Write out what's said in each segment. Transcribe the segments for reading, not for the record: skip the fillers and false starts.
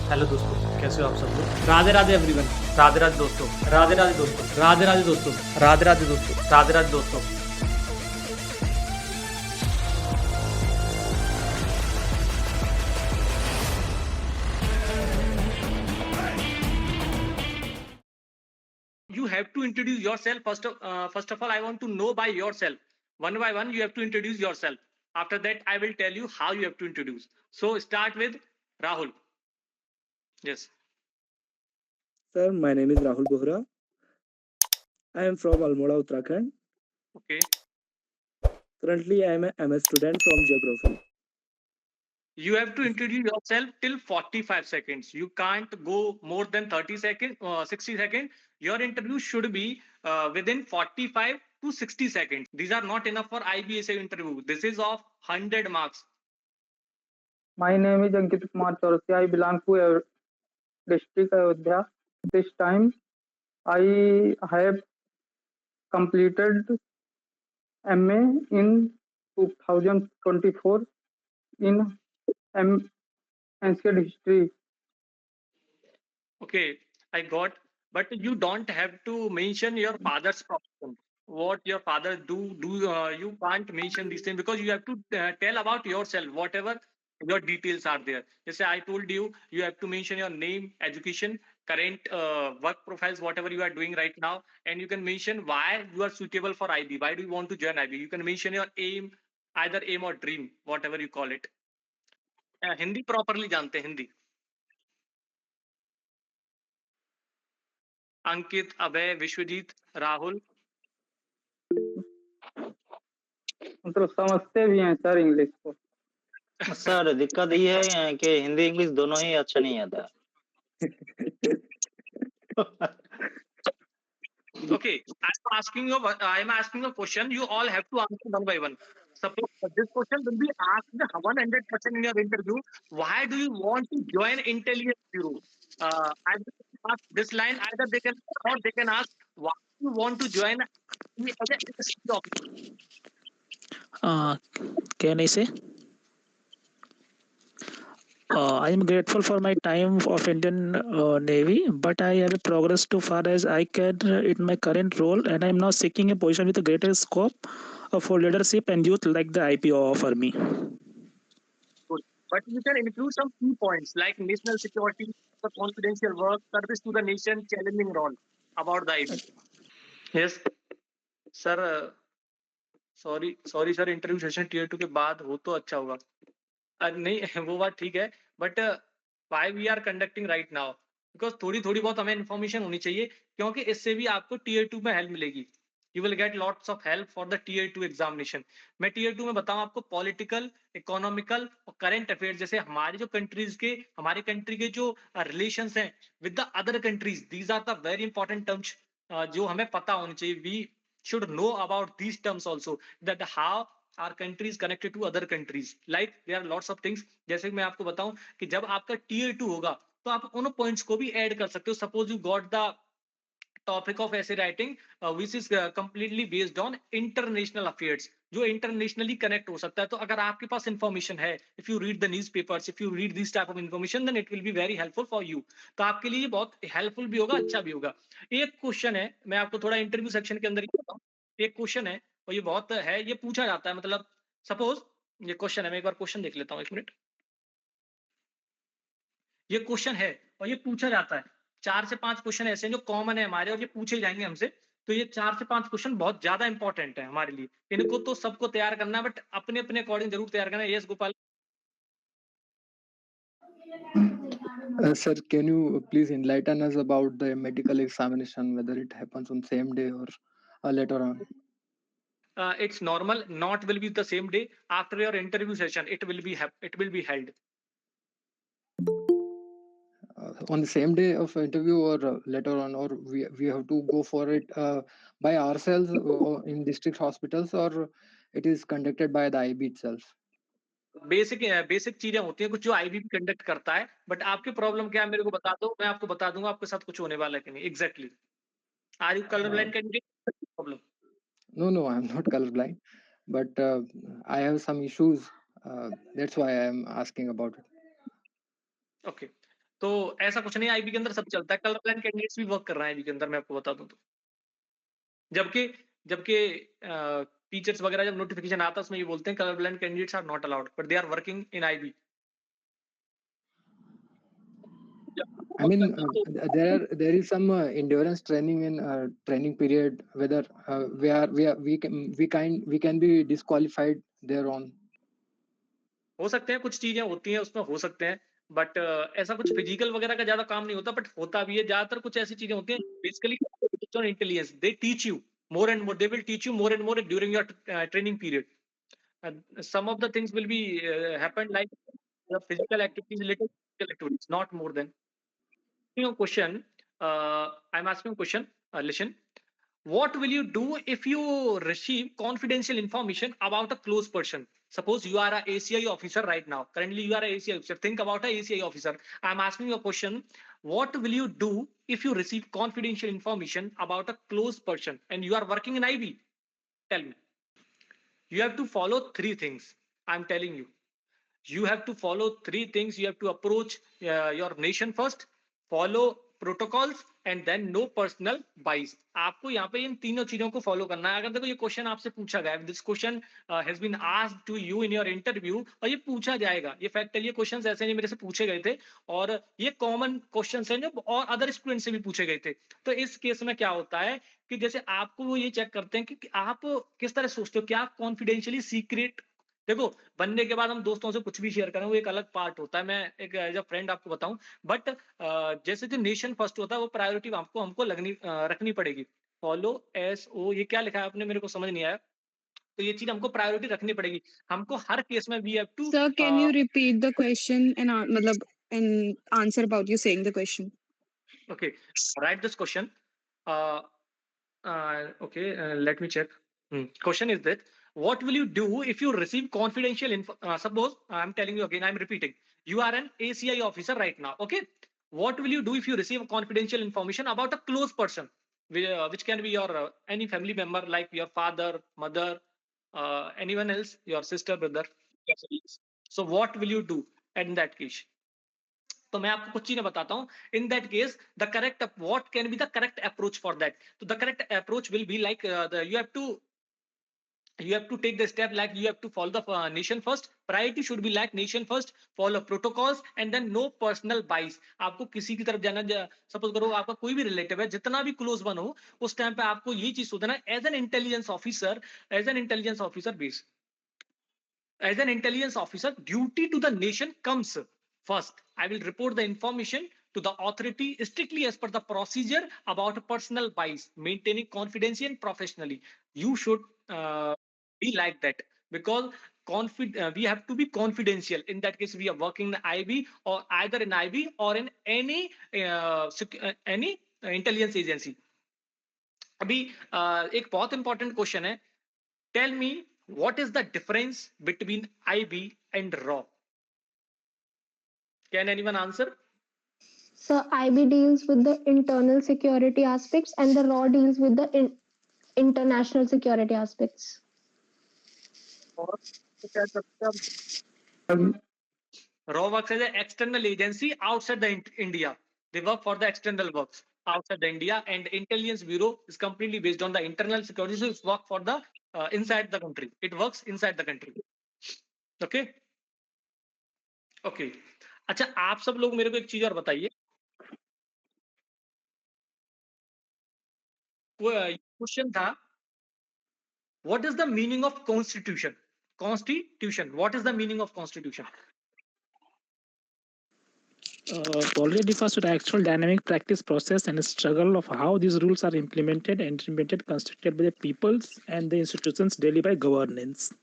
Hello दोस्तों, कैसे हो आप सब लोग। राधे राधे एवरीवन। राधे राधे दोस्तों। राधे राधे दोस्तों। राधे राधे दोस्तों। राधे राधे दोस्तों। राधे राधे दोस्तों। You have to introduce yourself first of all. I want to know by yourself. One by one you have to introduce yourself. After that I will tell you how you have to introduce. So start with Rahul. Yes. Sir, my name is Rahul Bohra. I am from Almora, Uttarakhand. Okay. Currently, I am a MS student from Geography. You have to introduce yourself till 45 seconds. You can't go more than 30 seconds, 60 seconds. Your interview should be within 45 to 60 seconds. These are not enough for IBSA interview. This is of 100 marks. My name is Ankit Kumar Chaurasia. I belong to district Ayodhya. This time, I have completed MA in 2024 in ancient history. Okay, I got, but you don't have to mention your father's profession. What your father do you can't mention these things because you have to tell about yourself, whatever your details are there. Just say I told you, you have to mention your name, education, current work profiles, whatever you are doing right now, and you can mention why you are suitable for IB. Why do you want to join IB? You can mention your aim, either aim or dream, whatever you call it. Hindi properly जानते हैं हिंदी. अंकित, अभय, विश्वजीत, राहुल. मतलब समझते भी हैं sir English को. Sir दिक्कत ये है कि हिंदी इंग्लिश दोनों ही अच्छा नहीं आता. Okay, I am asking a question. You all have to answer one by one. Suppose this question will be asked 100% in your interview. Why do you want to join Intelligence Bureau? I will ask this line. Either they can ask why you want to join the other industry officer. Can I say? I am grateful for my time of Indian Navy, but I have progressed too far as I can in my current role, and I am now seeking a position with a greater scope for leadership and youth like the IPO offer me. Good. But you can include some key points like national security, the confidential work, service to the nation, challenging role about the IB. Yes, sir. Sorry sir, interview session tier 2 के बाद हो तो अच्छा होगा. नहीं वो बात ठीक है, but why we are conducting right now, because थोड़ी थोड़ी बहुत हमें इन्फॉर्मेशन होनी चाहिए, क्योंकि इससे भी आपको टीयर 2 में हेल्प मिलेगी. You will get lots of help for the tier 2 examination. मैं टीयर 2 में बताऊं आपको पॉलिटिकल, इकोनॉमिकल और करंट अफेयर, जैसे हमारे जो कंट्रीज के, हमारे कंट्री के जो रिलेशंस हैं with the other countries, these are the very important terms जो हमें पता होनी चाहिए. We should know about these terms also, that how our country is connected to other countries. Like there are lots of things. जैसे मैं आपको बताऊं कि जब आपका tier 2 होगा तो आप उन पॉइंट्स को भी ऐड कर सकते हो. Suppose you got the topic of essay writing which is completely based on international affairs, जो इंटरनेशनली कनेक्ट हो सकता है. तो अगर आपके पास इंफॉर्मेशन है, if you read the newspapers, if you read this type of information, then it will be very helpful for you. तो आपके लिए बहुत हेल्पफुल भी होगा, अच्छा भी होगा. एक क्वेश्चन है, मैं आपको थोड़ा इंटरव्यू सेक्शन के अंदर ही बताऊं. एक क्वेश्चन है और ये बहुत है, ये पूछा जाता है. मतलब सपोज ये क्वेश्चन है, मैं एक बार क्वेश्चन देख लेता हूँ, एक मिनट. ये क्वेश्चन है और ये पूछा जाता है. 4 से 5 क्वेश्चन ऐसे हैं जो कॉमन है हमारे और ये पूछे जाएंगे हमसे. तो ये 4 से 5 क्वेश्चन बहुत ज्यादा इंपॉर्टेंट है हमारे लिए. इनको तो सबको तैयार करना है, बट अपने अपने अकॉर्डिंग जरूर तैयार करना है. Yes Gopal. Sir, can you please enlighten us about the medical examination, whether it happens on same day or later on? It's normal, not will be the same day. After your interview session it will be held. On the same day of interview or later on, or we have to go for it by ourselves in district hospitals, or it is conducted by the IB itself? Basic चीजें होती हैं कुछ जो IBP conduct करता है, but आपकी problem क्या है मेरे को बता दो, मैं आपको बता दूंगा आपके साथ कुछ होने वाला है कि नहीं. Exactly. Are you colour blind candidate? Problem. No, I'm not colorblind, but I have some issues. That's why I'm asking about it. Okay. तो ऐसा कुछ नहीं, आईबी के अंदर सब चलता है, कलर ब्लाइंड कैंडिडेट्स भी वर्क कर रहे हैं आईबी के अंदर, मैं आपको बता दूं तो। जबकि जबकि टीचर्स वगैरह जब नोटिफिकेशन आता है उसमें ये बोलते हैं colour blind candidates are not allowed, but they are working in IB. I mean, there is some endurance training in training period, whether we can be disqualified thereon. हो सकते हैं, कुछ चीजें होती हैं उसमें हो सकते हैं, बट ऐसा कुछ फिजिकल वगैरह का ज्यादा काम नहीं होता, बट होता भी है ज्यादातर। कुछ ऐसी चीजें होती हैं basically intelligence, they teach you more and more, they will teach you more and more during your training period. Some of the things will be happen like the physical activities related to physical activities, not more than. Question. I'm asking a question. Listen. What will you do if you receive confidential information about a close person? Suppose you are a ACI officer right now. Currently, you are a ACI officer. Think about a ACI officer. I'm asking you a question. What will you do if you receive confidential information about a close person and you are working in IB? Tell me. You have to follow three things. I'm telling you. You have to follow three things. You have to approach your nation first, follow protocols, and then no personal bias. आपको यहाँ पे इन तीनों चीजों को follow करना है. अगर देखो ये क्वेश्चन आपसे पूछा गया, this question has been asked to you in your interview, और ये पूछा जाएगा. ये फैक्ट है, ये क्वेश्चंस ऐसे नहीं मेरे से पूछे गए थे, और ये कॉमन क्वेश्चंस हैं जो और अदर स्टूडेंट से भी पूछे गए थे. तो इस केस में क्या होता है कि जैसे आपको वो ये चेक करते हैं कि आप किस तरह सोचते हो, क्या कॉन्फिडेंशियली सीक्रेट. देखो, बनने के बाद हम दोस्तों से कुछ भी शेयर करें वो एक अलग पार्ट होता है, मैं एक एज अ फ्रेंड आपको बताऊं, बट जैसे जो नेशन फर्स्ट होता है वो प्रायोरिटी आपको हमको रखनी पड़ेगी. फॉलो SO, ये क्या लिखा है आपने, मेरे को समझ नहीं आया. तो ये चीज हमको प्रायोरिटी रखनी पड़ेगी. हमको हर केस में we have to. Sir, can you repeat the question and matlab and answer about you saying the question? Okay, write this question. Okay, let me check. Question is that what will you do if you receive confidential info? Suppose I'm telling you again, I'm repeating. You are an ACI officer right now. Okay, what will you do if you receive confidential information about a close person, which can be your any family member like your father, mother, anyone else, your sister, brother, your siblings. So what will you do in that case? तो मैं आपको कुछ चीजें बताता हूं. In that case the correct, what can be the correct approach for that. तो the correct approach will be like you have to take the step like you have to follow the nation first. Priority should be like nation first, follow protocols, and then no personal bias. आपको किसी की तरफ जाना, suppose करो आपका कोई भी relative है, जितना भी क्लोज वन हो, उस टाइम पे आपको ये चीज सोचना है as an intelligence officer. Base as an intelligence officer, duty to the nation comes first. I will report the information to the authority strictly as per the procedure about personal bias, maintaining confidentiality and professionally. You should be like that, because we have to be confidential. In that case, we are working in IB, or either in IB or in any intelligence agency. अभी एक बहुत important question है. Tell me, what is the difference between IB and RAW? Can anyone answer? So IB deals with the internal security aspects and the RAW deals with the international security aspects. RAW works as an external agency outside the India. They work for the external works outside the India, and Intelligence Bureau is completely based on the internal security. So it's work for the inside the country. It works inside the country. Okay. Okay. अच्छा, आप सब लोग मेरे को एक चीज और बताइए. क्वेश्चन था, what is the meaning of constitution? Constitution. What is the meaning of constitution? Already refers to the actual dynamic practice process and struggle of how these rules are implemented constituted by the peoples and the institutions daily by governance.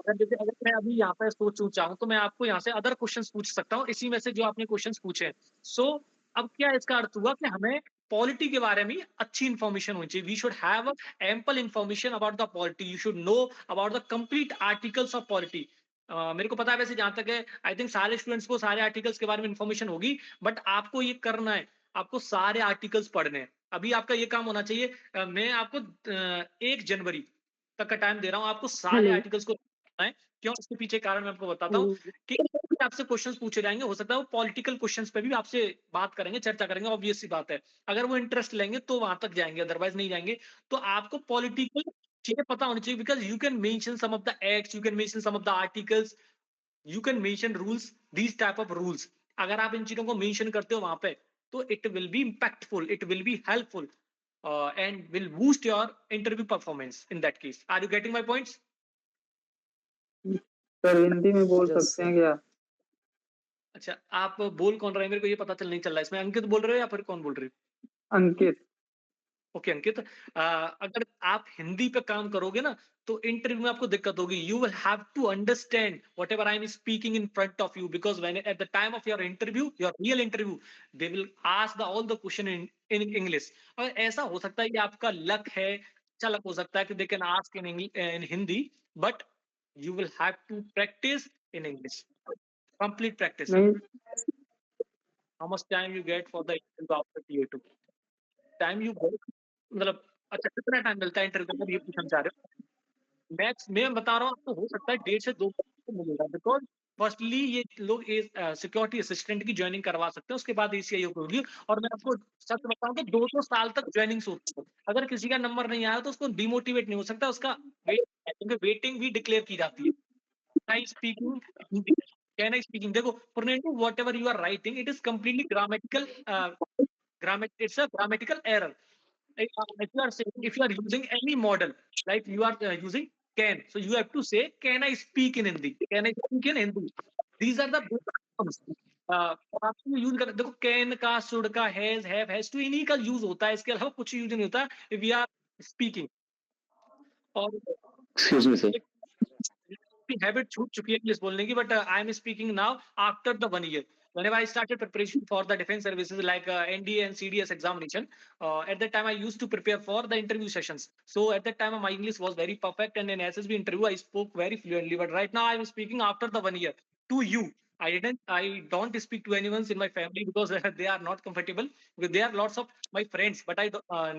अगर मैं अभी यहाँ पे सोचूं चाहूँ तो मैं आपको यहाँ से अदर क्वेश्चंस पूछ सकता हूँ इसी में से जो आपने क्वेश्चंस पूछे हैं. सो अब क्या इसका अर्थ हुआ कि हमें पॉलिटी के बारे में अच्छी इंफॉर्मेशन होनी चाहिए. We should have ample information about the polity. You should know about the complete articles of polity. मेरे को पता है वैसे जहां तक है, आई थिंक सारे स्टूडेंट्स को सारे आर्टिकल्स के बारे में इंफॉर्मेशन होगी, बट आपको ये करना है, आपको सारे आर्टिकल्स पढ़ने हैं. अभी आपका ये काम होना चाहिए. मैं आपको 1 जनवरी तक का टाइम दे रहा हूँ, आपको सारे आर्टिकल्स को है. क्यों? इसके पीछे कारण मैं आपको बताता हूँ कि भी आपसे क्वेश्चंस पूछे जाएंगे, हो सकता है वो पॉलिटिकल क्वेश्चंस पे भी आपसे बात करेंगे, चर्चा करेंगे, ऑब्वियस सी बात है। अगर वो इंटरेस्ट लेंगे तो वहां तक जाएंगे, अदरवाइज नहीं जाएंगे। तो आपको पॉलिटिकल चीजें पता होनी चाहिए, because you can mention some of the acts, you can mention some of the articles, you can mention rules, these type of rules. अगर आप इन चीजों को मेंशन करते हो वहां पे, तो it will be impactful, it will be helpful, and will boost your interview performance in that case. Are you getting my points? Sir Hindi में बोल Yes, सकते हैं sir. क्या? अच्छा, आप बोल कौन रहे हैं मेरे को ये पता नहीं चल रहा है इसमें। अंकित बोल रहे हो या फिर कौन बोल रहे हो? अंकित। ओके अंकित, अगर आप हिंदी पे काम करोगे ना, तो इंटरव्यू में आपको दिक्कत होगी। You will have to understand whatever I am speaking in front of you, because when at the time of your interview, your real interview, they will ask the all the question in English. और ऐसा हो सकता है कि आपका luck है, अच्छा luck हो सकता है कि they can ask in Hindi, but you will have to practice in English, complete practice. नहीं how much time you get for the interview after टीए2? टाइम यू गेट, मतलब अच्छा कितना टाइम मिलता है इंटरव्यू में, ये पूछना चाह रहे हो? मैक्स मैं बता रहा हूँ आपको, हो सकता है 1.5 से 2 मिलेगा, बिकॉज फर्स्टली ये लोग सिक्योरिटी असिस्टेंट की ज्वाइनिंग करवा सकते हैं, उसके बाद एसीआई होगी। और मैं आपको सच बताऊं तो 200 साल तक ज्वाइनिंग होती है। अगर किसी का नंबर नहीं आया तो उसको डिमोटिवेट नहीं हो सकता, उसका वेटिंग भी डिक्लेयर की जाती है। I speaking Hindi. Can I speaking? देखो, Purnendu, whatever you are writing, it is completely grammatical. It's a grammatical error. If you are saying, if you are using any model, like you are using can, so you have to say, can I speak in Hindi? Can I speak in Hindi? These are the basic terms. आपको use कर, देखो can का, should का, has to, इन्हीं का use होता है, इसके अलावा कुछ यूज नहीं होता वी आर स्पीकिंग। और Excuse me, sir. हैबिट छूट चुकी है इंग्लिश बोलने की, but I am speaking now after the 1 year. Whenever I started preparation for the defense services like NDA and CDS examination, at that time I used to prepare for the interview sessions. So at that time my English was very perfect, and in SSB interview I spoke very fluently. But right now I am speaking after the 1 year to you. I don't speak to anyone in my family because they are not comfortable. Because there are lots of my friends, but I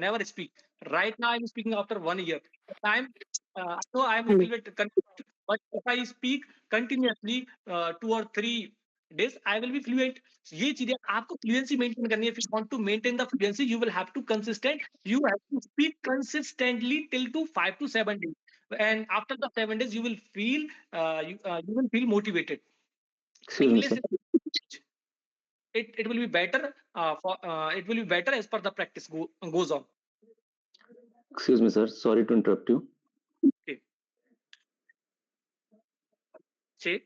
never speak. Right now I am speaking after 1 year. So I am a little bit confused. But if I speak continuously 2 or 3 days, I will be fluent. ये चीजें आपको fluency maintain करनी है। If you want to maintain the fluency, you will have to consistent. You have to speak consistently till to 5 to 7 days, and after the 7 days, you will feel you will feel motivated. Excuse me, English, sir. it will be better it will be better as per the practice goes on. Excuse me, sir. Sorry to interrupt you. Okay. Say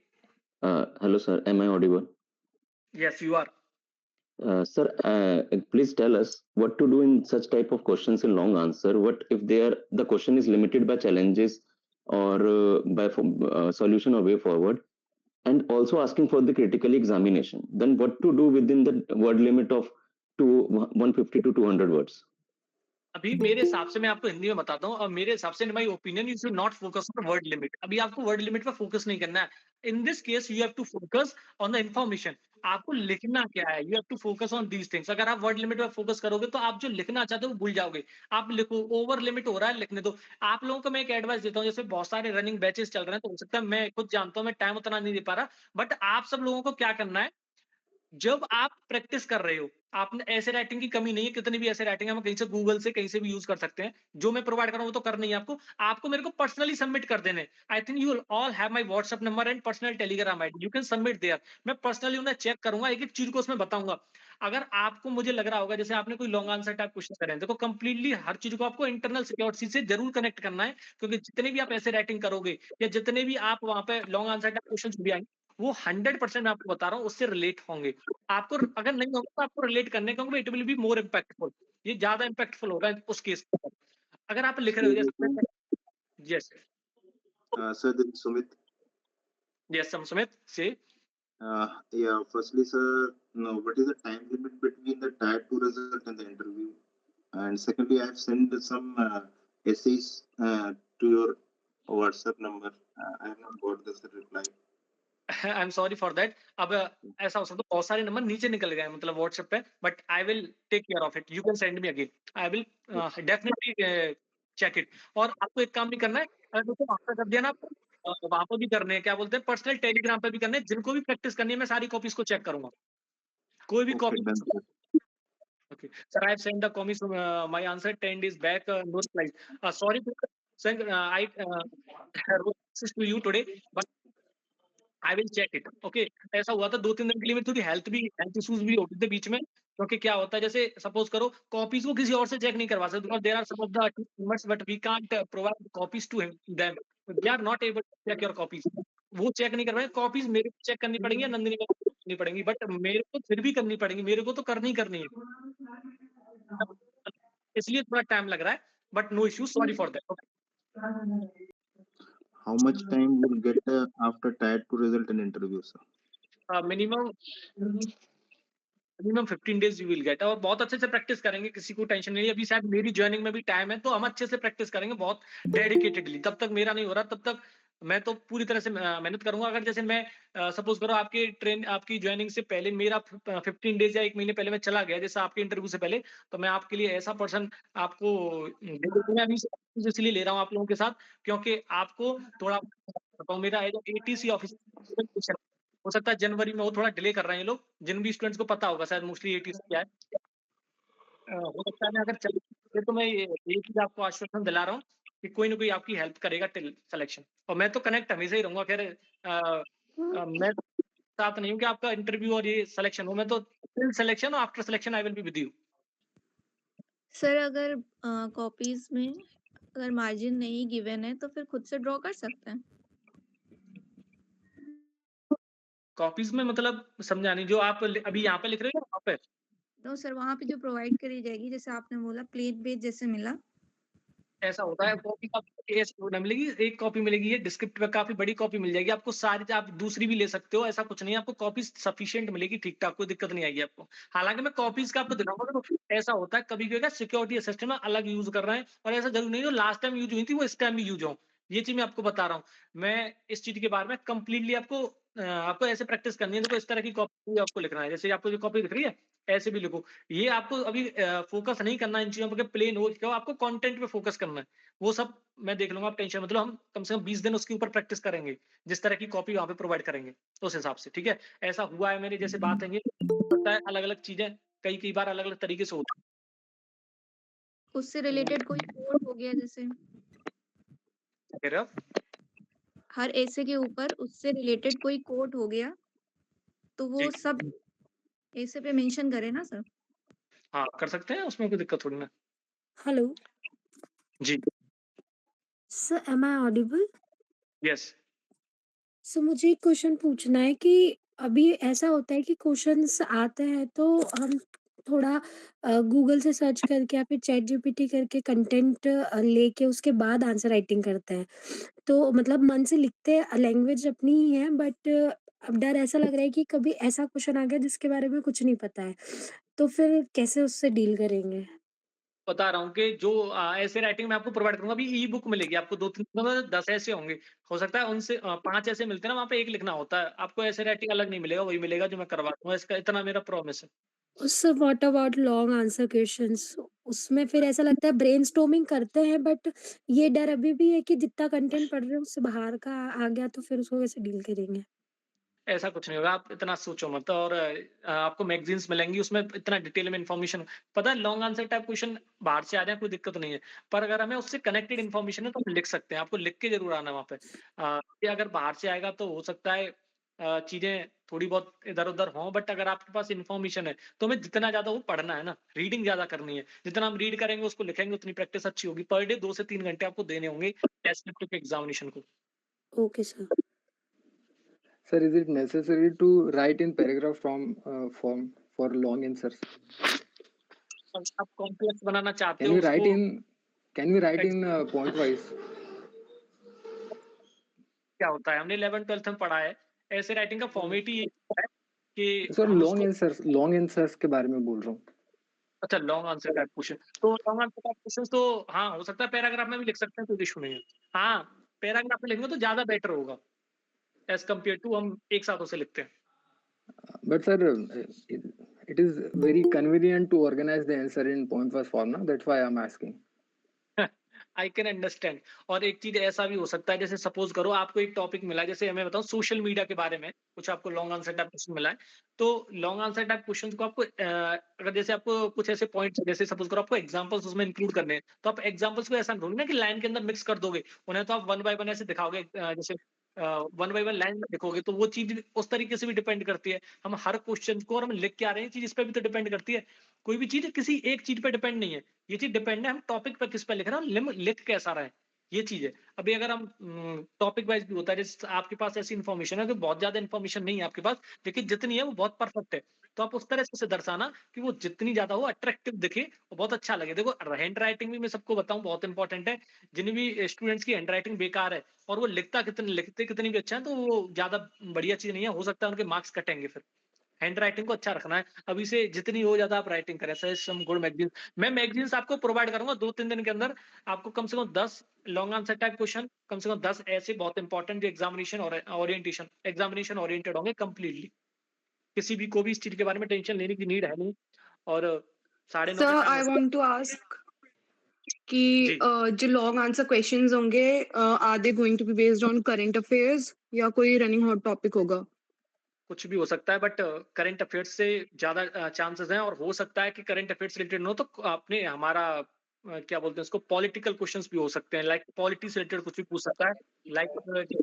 Hello, sir. Am I audible? yes, you are. Sir, please tell us what to do in such type of questions in long answer. What if the question is limited by challenges or by solution or way forward, and also asking for the critical examination? Then what to do within the word limit of 150 to 200 words? अभी मेरे हिसाब से मैं आपको हिंदी में बताता हूँ, और मेरे हिसाब से my opinion, you should not focus on word limit. अभी आपको वर्ड लिमिट पर फोकस नहीं करना है। In this case you have to focus on the information. आपको लिखना क्या है, you have to focus on these things. अगर आप वर्ड लिमिट पर फोकस करोगे तो आप जो लिखना चाहते हो वो भूल जाओगे। आप लिखो, ओवर लिमिट हो रहा है, लिखने दो। आप लोगों को मैं एक एडवाइस देता हूँ, जैसे बहुत सारे रनिंग बैचेस चल रहे हैं, तो हो सकता है, मैं खुद जानता हूँ मैं टाइम उतना नहीं दे पा रहा, बट आप सब लोगों को क्या करना है, जब आप प्रैक्टिस कर रहे हो, आपने ऐसे राइटिंग की कमी नहीं है, कितनी भी ऐसे राइटिंग है, हम कहीं से गूगल से कहीं से भी यूज कर सकते हैं। जो मैं प्रोवाइड कर रहा हूं वो तो करना ही है आपको। आपको मेरे को पर्सनली सबमिट कर देने। I think you all have my WhatsApp number and personal Telegram ID, you can submit there. मैं पर्सनली उन्हें चेक करूंगा, एक एक चीज को उसमें बताऊंगा। अगर आपको मुझे लग रहा होगा, जैसे आपने कोई लॉन्ग आंसर टाइप क्वेश्चन करे हैं, देखो कंप्लीटली हर चीज को आपको इंटरनल सिक्योरिटी से जरूर कनेक्ट करना है, क्योंकि जितने भी आप ऐसे राइटिंग करोगे या जितने भी आप वहां पे लॉन्ग आंसर टाइप क्वेश्चन भी आएंगे, वो 100% मैं आपको बता रहा हूँ उससे रिलेट होंगे। आपको अगर नहीं होगा तो आपको रिलेट करने का it will be more impactful. ये ज्यादा इम्पैक्टफुल होगा उस केस में। अगर आप लिख रहे हो जैसे yes Sir, this is Sumit. Yes Sumit से Yeah, firstly, sir, no, what is the time limit between the Tier 2 result and the interview? And secondly, I have sent some essays to your WhatsApp number. I have not got the reply. I am sorry for that. अब ऐसा हो सकता है बहुत सारे number नीचे निकल गए मतलब व्हाट्सएप पे, but I will take care of it. You can send me again, I will definitely check it. और आपको एक काम भी करना है, अगर देखो आपका कर दिया ना, वहां पर भी करने हैं, क्या बोलते हैं, पर्सनल टेलीग्राम पे भी करने हैं। जिनको भी प्रैक्टिस करनी है मैं सारी कॉपीज को चेक करूंगा, कोई भी Okay, copy. done, sir. Okay. Sir, I have sent the copies. My answer 10 days back. No reply. Sorry, sir. I wrote this to you today, but I will check it. Okay. ऐसा हुआ था 2-3 दिन के लिए मेरी थोड़ी health issues भी हो गए थे बीच में, क्योंकि क्या होता है, जैसे सपोज करो कॉपीज को किसी और से चेक नहीं करवा सकते, because there are some of the timers but we can't provide copies to them, they are not able to check your copies. वो चेक नहीं करवाए, कॉपीज मेरे को चेक करनी पड़ेंगी या नंदिनी को करनी पड़ेंगी, बट मेरे को फिर भी करनी पड़ेंगी, मेरे को तो करनी ही करनी है। इसलिए थोड़ा टाइम लग रहा है, but no issue, sorry for that. How much time will get after tier 2 result and interview, sir? Minimum 15 days you will gate, और बहुत अच्छे से प्रैक्टिस करेंगे, किसी को टेंशन नहीं है। अभी शायद मेरी ज्वाइनिंग में भी टाइम है, तो हम अच्छे से प्रैक्टिस करेंगे बहुत डेडिकेटेडली। तब तक मेरा नहीं हो रहा, तब तक मैं तो पूरी तरह से मेहनत करूंगा। अगर जैसे मैं सपोज करो आपकी ज्वाइनिंग से पहले मेरा 15 डेज या 1 महीने पहले मैं चला गया, जैसे आपके इंटरव्यू से पहले, तो मैं आपके लिए ऐसा पर्सन आपको मैं अभी इसलिए ले रहा हूँ आप लोगों के साथ, क्योंकि आपको थोड़ा मेरा एटीसी ऑफिस हो सकता है जनवरी में, वो थोड़ा डिले कर रहे हैं ये लोग। जिन भी स्टूडेंट्स को पता होगा शायद मोस्टली एटीसी क्या है, हो सकता है मैं अगर चल तो मैं ये चीज आपको आश्वासन दिला रहा हूँ कि कोई ना कोई आपकी हेल्प करेगा टिल सिलेक्शन। और मैं तो कनेक्ट हमेशा ही रहूंगा, खैर मैं साथ नहीं हूँ कि आपका इंटरव्यू और ये सिलेक्शन हो, मैं तो टिल सिलेक्शन और after selection I will be with you. Sir अगर कॉपीज में अगर मार्जिन नहीं गिवन है तो फिर खुद से ड्रॉ कर सकते हैं। कॉपीज में मतलब समझा नहीं, जो आप अभी यहाँ पे लिख रहे हो वहाँ पे? नो सर, वहाँ पे जो प्रोवाइड करी जाएगी, जैसे आपने बोला प्लेन पेज जैसे मिला, ऐसा होता है, कॉपी का ना मिलेगी, एक कॉपी मिलेगी, ये डिस्क्रिप्टिव काफी बड़ी कॉपी मिल जाएगी आपको, सारी आप दूसरी भी ले सकते हो, ऐसा कुछ नहीं है। आपको कॉपी सफिशिएंट मिलेगी, ठीक ठाक, कोई दिक्कत नहीं आएगी आपको। हालांकि मैं कॉपीज का आपको दिखाऊंगा, तो ऐसा होता है कभी कभी सिक्योरिटी असिस्टेंट में अलग यूज कर रहे हैं, और ऐसा जरूर नहीं जो लास्ट टाइम यूज हुई थी वो इस टाइम भी यूज हो। ये चीज मैं आपको बता रहा हूँ। मैं इस चीज के बारे में कंप्लीटली आपको ऐसे प्रैक्टिस करनी है। देखो इस तरह की कॉपी आपको लिखना है, जैसे आपको जो कॉपी दिख रही है ऐसे भी लिखो। ये आपको अभी फोकस नहीं करना इन चीजों पर, प्लेन हो क्यों, आपको कंटेंट पे फोकस करना है। वो सब मैं देख लूंगा, आप टेंशन मतलब हम कम से कम 20 दिन उसके ऊपर प्रैक्टिस करेंगे, जिस तरह की कॉपी वहां पे प्रोवाइड करेंगे उस हिसाब से, ठीक है। ऐसा हुआ है मेरे जैसे बात है, पता है अलग अलग चीजें कई बार अलग अलग तरीके से होती उससे रिलेटेड कोई कोड हो गया, जैसे है। हर ऐसे के ऊपर उससे रिलेटेड कोई कोड हो गया, तो वो सब ऐसे पे मेंशन करे ना सर? हाँ कर सकते हैं, उसमें कोई दिक्कत थोड़ी ना। Hello ji sir, am I audible? Yes. So मुझे एक क्वेश्चन पूछना है कि अभी ऐसा होता है कि क्वेश्चंस आते हैं तो हम थोड़ा गूगल से सर्च करके या फिर चैट जीपीटी करके कंटेंट लेके उसके बाद आंसर राइटिंग करते हैं। तो मतलब मन से लिखते हैं, लैंग्वेज अपनी ही है, बट अब डर ऐसा लग रहा है कि कभी ऐसा क्वेश्चन आ गया जिसके बारे में कुछ नहीं पता है, तो फिर कैसे उससे डील करेंगे? बता रहा हूँ कि जो ऐसे राइटिंग में आपको प्रोवाइड करूंगा, अभी ई बुक मिलेगी आपको 2-3 10 ऐसे होंगे, हो सकता है उनसे 5 ऐसे मिलते हैं ना, वहाँ पे एक लिखना होता है। आपको ऐसे राइटिंग अलग नहीं मिलेगा, वही मिलेगा जो मैं करवा दूंगा, इसका इतना मेरा प्रॉमिस है। उससे what about long answer questions? उसमें फिर ऐसा लगता है ब्रेनस्टॉर्मिंग करते हैं, बट ये डर अभी भी है कि जितना कंटेंट पढ़ रहे हैं उससे बाहर का आ गया तो फिर उसको कैसे डील करेंगे? ऐसा कुछ नहीं होगा, आप इतना सोचो मत। और आपको मैगजीन्स मिलेंगी, उसमें इतना डिटेल में इन्फॉर्मेशन, पता है लॉन्ग आंसर टाइप क्वेश्चन बाहर से आ जाए कोई दिक्कत नहीं है, पर अगर हमें उससे कनेक्टेड इन्फॉर्मेशन है तो हम लिख सकते हैं। आपको लिख के जरूर आना वहाँ पे। ये अगर बाहर से आएगा तो हो सकता है चीजें थोड़ी बहुत इधर उधर हों, बट अगर आपके पास इन्फॉर्मेशन है तो हमें जितना ज्यादा वो पढ़ना है ना, रीडिंग ज्यादा करनी है, जितना हम रीड करेंगे उसको लिखेंगे उतनी प्रैक्टिस अच्छी होगी। पर डे 2 से 3 घंटे आपको देने होंगे टेस्ट के एग्जामिनेशन को। Okay sir. Sir, is it necessary to write in paragraph form for long answers? आप कॉम्प्लेक्स बनाना चाहते Can हो we write उसको, in? Can we write in point wise? क्या होता है हमने 11th-12th में पढ़ा है, ऐसे राइटिंग का फॉर्मेट ही है कि Sir, हम long उसको। answers के बारे में बोल रहा हूँ। अच्छा लॉन्ग आंसर टाइप क्वेश्चन, तो लॉन्ग आंसर टाइप क्वेश्चन तो हाँ हो सकता है पैराग्राफ में भी लिख सकते हैं, कोई इशू नहीं है। हाँ पैराग्राफ में लिखेंगे तो ज्यादा बेटर होगा एज कम्पेयर टू हम एक साथ उसे लिखते हैं। But sir, it is very convenient to organize the answer in point wise form, na? That's why I'm asking. I can understand. और एक चीज ऐसा भी हो सकता है, जैसे सपोज करो आपको एक टॉपिक मिला है, जैसे मैं बताऊं सोशल मीडिया के बारे में कुछ आपको लॉन्ग आंसर टाइप क्वेश्चन मिला है, तो लॉन्ग आंसर टाइप क्वेश्चन को आपको अगर जैसे आपको कुछ ऐसे पॉइंट्स, जैसे सपोज करो आपको एग्जांपल्स उसमें इंक्लूड करने हैं, तो आप एग्जांपल्स को ऐसा ढूंढना कि लाइन के अंदर मिक्स कर दोगे उन्हें, तो आप वन बाय वन ऐसे दिखाओगे, जैसे वन बाय वन लाइन में लिखोगे, तो वो चीज उस तरीके से भी डिपेंड करती है। हम हर क्वेश्चन को और हम लिख के आ रहे हैं, चीज इस पे भी तो डिपेंड करती है। कोई भी चीज किसी एक चीज पे डिपेंड नहीं है, ये चीज डिपेंड है हम टॉपिक पे किस पे लिख रहे हैं, लिख कैसा रहे, ये चीज है। अभी अगर हम टॉपिक वाइज भी होता है, जैसे आपके पास ऐसी इन्फॉर्मेशन है कि बहुत ज्यादा इन्फॉर्मेशन नहीं है आपके पास, लेकिन जितनी है वो बहुत परफेक्ट है, तो आप उस तरह से दर्शाना कि वो जितनी ज्यादा हो अट्रैक्टिव दिखे और बहुत अच्छा लगे। देखो हैंड राइटिंग भी मैं सबको बताऊं बहुत इंपॉर्टेंट है। जिन भी स्टूडेंट्स की हैंड राइटिंग बेकार है और वो लिखते कितनी भी अच्छा है, तो वो ज्यादा बढ़िया चीज नहीं है, हो सकता है उनके मार्क्स कटेंगे। फिर हैंड राइटिंग को अच्छा रखना है, अभी से जितनी हो ज्यादा आप राइटिंग करें। सम गुड मैगजीन, मैं मैगजीन्स आपको प्रोवाइड करूंगा 2-3 दिन के अंदर। आपको कम से कम 10 लॉन्ग आंसर टाइप क्वेश्चन, कम से कम 10 ऐसे बहुत इंपॉर्टेंट जो एग्जामिनेशन और एग्जामिनेशन ओरिएंटेड होंगे कंप्लीटली। किसी भी को भी इस चीज के बारे में टेंशन लेने की नीड है नहीं। और 9:30 सर का time I want to ask कि जी। जो लॉन्ग आंसर क्वेश्चंस होंगे, are they going to be based on current affairs या कोई रनिंग हॉट टॉपिक होगा? कुछ भी हो सकता है, बट करंट अफेयर्स से ज्यादा चांसेस हैं, और हो सकता है कि करंट अफेयर्स रिलेटेड हो तो आपने हमारा क्या बोलते हैं उसको, पॉलिटिकल क्वेश्चंस भी हो सकते हैं, लाइक पॉलिटिक्स रिलेटेड कुछ भी पूछ सकता है। लाइक मैंने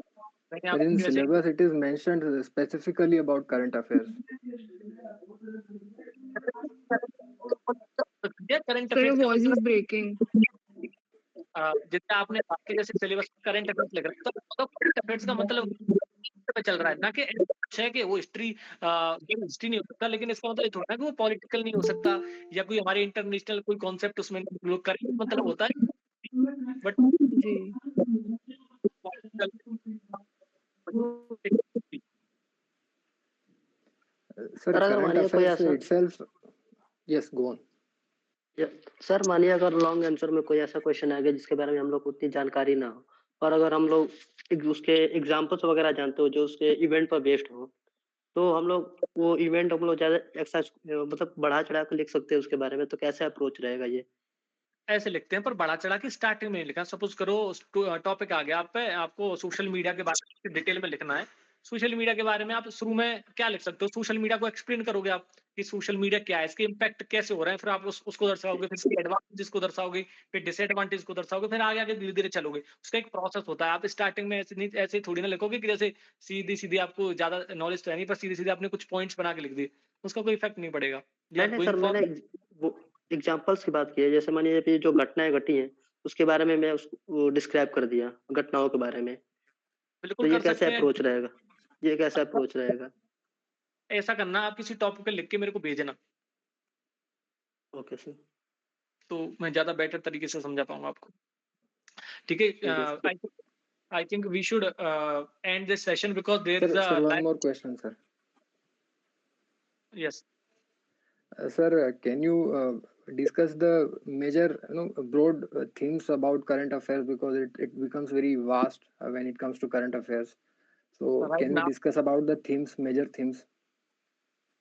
But in आपको जैसे syllabus, it is mentioned specifically about current affairs. Current sir your affairs का वॉइस इज मतलब ब्रेकिंग। जैसे आपने आपके जैसे सिलेबस करंट अफेयर्स लिख रखा है, तो करंट अफेयर्स का मतलब पे चल रहा है ना, कि है कि वो हिस्ट्री हिस्ट्री नहीं हो सकता, लेकिन इसका मतलब ये थोड़ा ना कि वो पॉलिटिकल नहीं हो सकता, या कोई हमारे इंटरनेशनल कोई कॉन्सेप्ट उसमें इंक्लूड करें, मतलब होता है बट जी Sir, सर अगर current मानिए कोई affairs ऐसा itself, yes, go on. Sir मानिए अगर लॉन्ग आंसर में कोई ऐसा क्वेश्चन आ गया जिसके बारे में हम लोग को उतनी जानकारी ना हो, और अगर हम लोग उसके एग्जाम्पल्स वगैरह जानते हो जो उसके इवेंट पर बेस्ड हो, तो हम लोग वो इवेंट हम लोग ज्यादा एक्सरसाइज मतलब बढ़ा चढ़ा कर लिख सकते हैं उसके बारे में, तो कैसे अप्रोच रहेगा ये? ऐसे लिखते हैं, पर बड़ा चढ़ा के स्टार्टिंग में नहीं लिखा। सपोज करो टॉपिक आ गया आप पे, आपको सोशल मीडिया के बारे में डिटेल में लिखना है। सोशल मीडिया के बारे में आप शुरू में क्या लिख सकते हो, सोशल मीडिया को एक्सप्लेन करोगे आप कि सोशल मीडिया क्या है, इसके इम्पैक्ट कैसे हो रहे हैं, फिर आप उसको दर्शाओगे, फिर इसके एडवांटेजेस को दर्शाओगे, फिर डिसएडवांटेज को दर्शाओगे, फिर आगे आगे धीरे धीरे चलोगे। उसका एक प्रोसेस होता है। आप स्टार्टिंग में ऐसे नहीं, ऐसे थोड़ी ना लिखोगे कि जैसे सीधी सीधी, आपको ज्यादा नॉलेज तो है नहीं, पर सीधे सीधे आपने कुछ पॉइंट्स बना के लिख दिए, उसका कोई इफेक्ट नहीं पड़ेगा। नहीं नहीं सर, मैंने वो एग्जाम्पल्स की बात की है। जैसे मानिए अभी जो घटनाएं घटी हैं उसके बारे में मैं उसको डिस्क्राइब कर दिया, घटनाओं के बारे में, तो बिल्कुल ये कर कैसे सकते हैं। अप्रोच रहेगा? ये कैसे अप्रोच रहेगा? ऐसा करना, आप किसी टॉपिक पे लिख के मेरे को भेजना, ओके सर। तो मैं ज्यादा बेटर तरीके से समझा पाऊंगा आपको। ठीक है, I think we should end this session because there is Sir, a one live. more question, sir. Yes. Sir, can you discuss the major, broad themes about current affairs, because it becomes very vast when it comes to current affairs. So Right can we now, discuss about the themes, major themes?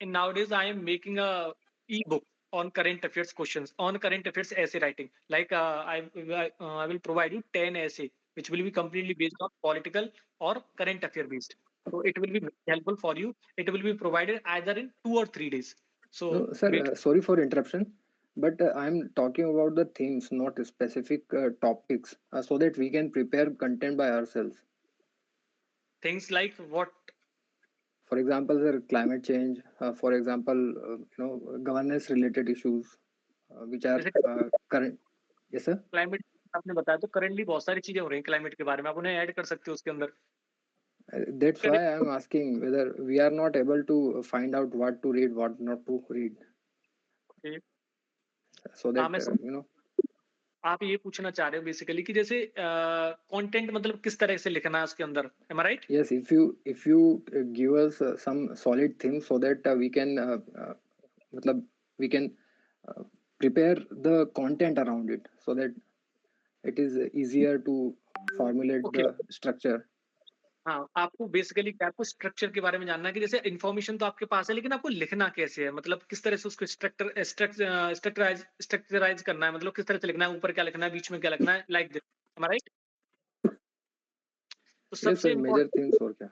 in nowadays, I am making a e-book on current affairs questions, on current affairs essay writing. Like I will provide you 10 essay, which will be completely based on political or current affair based. So it will be helpful for you. It will be provided either in 2 or 3 days. So No, sir, sorry for interruption, but I'm talking about the themes, not specific topics, so that we can prepare content by ourselves. things like what? For example, sir, climate change, for example, governance related issues, which are current. Yes, sir. Climate आपने बताया, तो currently बहुत सारी चीजें हो रही हैं climate के बारे में, आप उन्हें ऐड कर सकते हो उसके अंदर। That's why I'm asking whether we are not able to find out what to read, what not to read. Okay. So that आप ये पूछना चाह रहे हो बेसिकली कि जैसे कंटेंट मतलब किस तरह से लिखना है उसके अंदर, am I right? Yes, if you give us some solid things so that we can prepare the content around it, so that it is easier to formulate the structure. हाँ, आपको बेसिकली क्या, आपको स्ट्रक्चर के बारे में जानना है कि जैसे इन्फॉर्मेशन तो आपके पास है, लेकिन आपको लिखना कैसे है, मतलब किस तरह से उसको स्ट्रक्चराइज करना है, मतलब किस तरह से लिखना है, ऊपर क्या लिखना है, बीच में क्या लिखना है, लाइक दिस, राइट? तो यस सबसे सर, मेजर इम्पोर्टेंट, थिंग्स और क्या?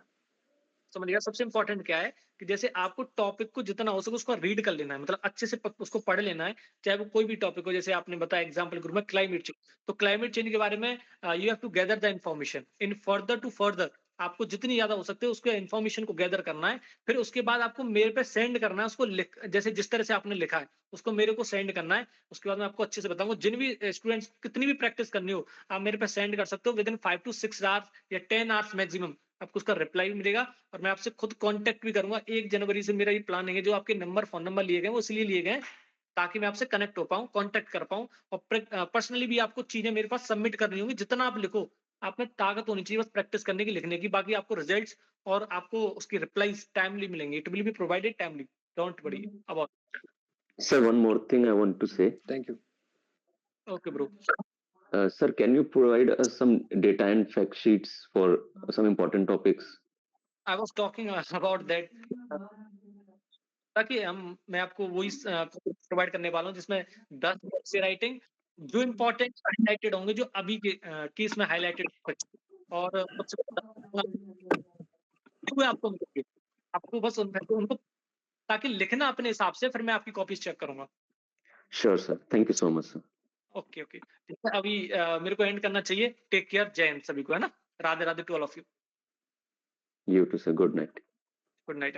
समझ गया, सबसे इंपॉर्टेंट क्या है कि जैसे आपको टॉपिक को जितना हो सके उसको रीड कर लेना है, मतलब अच्छे से उसको पढ़ लेना है, चाहे वो कोई भी टॉपिक हो। जैसे आपने बताया एग्जांपल ग्रुप में क्लाइमेट चेंज, तो क्लाइमेट चेंज के बारे में you have to gather the information in further to further, आपको जितनी ज्यादा हो सकते है उसको इन्फॉर्मेशन को गैदर करना है, फिर उसके बाद आपको मेल पे सेंड करना है उसको, लिख जैसे जिस तरह से आपने लिखा है उसको मेरे को सेंड करना है। उसके बाद मैं आपको अच्छे से बताऊंगा, जिन भी स्टूडेंट्स कितनी भी प्रैक्टिस करनी हो आप मेरे पे सेंड कर सकते हो, विद इन 5 to 6 आवर्स या 10 आवर्स मैक्सिमम आपको उसका रिप्लाई भी मिलेगा, और मैं आपसे खुद कांटेक्ट भी करूंगा। 1 जनवरी से मेरा ये प्लान है, जो आपके नंबर फोन नंबर लिए गए वो इसलिए लिए गए ताकि मैं आपसे कनेक्ट हो पाऊं, कांटेक्ट कर पाऊं, और पर्सनली भी आपको चीजें मेरे पास सबमिट करनी होंगी। जितना आप लिखो, आप में ताकत होनी चाहिए बस प्रैक्टिस करने की, लिखने की, बाकी आपको रिजल्ट्स और आपको उसकी रिप्लाईज टाइमली मिलेंगे, it will be provided timely, don't worry about. Sir, one more thing I want to say. Thank you. Okay bro. Sir, can you provide us some data and fact sheets for some important topics? I was talking about that, ताकि मैं आपको वही provide करने वाला हूँ जिसमें 10 से writing, जो इम्पोर्टेंट हाईलाइटेड होंगे, जो अभी के केस में हाईलाइटेड, और सबसे आपको मिलेंगे। आपको बस उनको ताकि लिखना अपने हिसाब से, फिर मैं आपकी कॉपीज चेक करूंगा। Sure, sir. Thank you so much, sir. Okay okay, अभी मेरे को एंड करना चाहिए। टेक केयर, जय हिंद सभी को, है ना? Radhe Radhe to all of you. You too, sir. Good night. Good night.